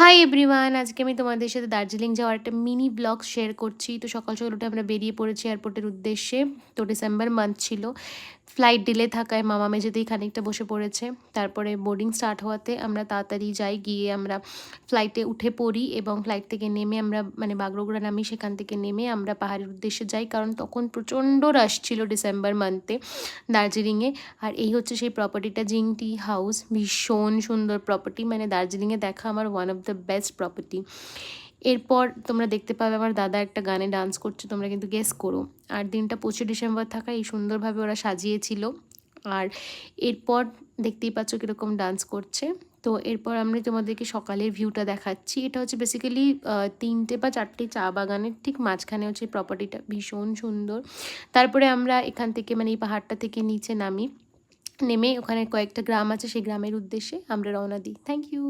Hi everyone, আজকে আমি তোমাদের সাথে দার্জিলিং যাওয়ার একটা মিনি ব্লগ শেয়ার করছি। তো সকাল সকাল উঠে আমরা বেরিয়ে পড়েছি এয়ারপোর্টের উদ্দেশ্যে। তো ডিসেম্বর মান্থ ছিল, ফ্লাইট ডিলে থাকায় মামা মেঝেতেই খানিকটা বসে পড়েছে। তারপরে বোর্ডিং স্টার্ট হওয়াতে আমরা তাড়াতাড়ি যাই, গিয়ে আমরা ফ্লাইটে উঠে পড়ি এবং ফ্লাইট থেকে নেমে আমরা বাগডোগরা নামি। সেখান থেকে নেমে আমরা পাহাড়ের উদ্দেশ্যে যাই, কারণ তখন প্রচণ্ড রাশ ছিল ডিসেম্বর মান্থে দার্জিলিংয়ে। আর এই হচ্ছে সেই প্রপার্টিটা, জিং টি হাউস। ভীষণ সুন্দর প্রপার্টি, দার্জিলিংয়ে দেখা আমার one of the best property. এরপর তোমরা দেখতে পাবে আমার দাদা একটা গানে ডান্স করছে, তোমরা কিন্তু গেস করো। আর দিনটা 25 ডিসেম্বর থাকায় এই সুন্দরভাবে ওরা সাজিয়েছিল। আর এরপর দেখতেই পাচ্ছ কীরকম ডান্স করছে। তো এরপর আমরা তোমাদেরকে সকালের ভিউটা দেখাচ্ছি। এটা হচ্ছে বেসিক্যালি 3টে বা 4টে চা বাগানের ঠিক মাঝখানে হচ্ছে এই প্রপার্টিটা, ভীষণ সুন্দর। তারপরে আমরা এখান থেকে এই পাহাড়টা থেকে নিচে নামি, নেমে ওখানে কয়েকটা গ্রাম আছে, সেই গ্রামের উদ্দেশ্যে আমরা রওনা দিই। Thank you.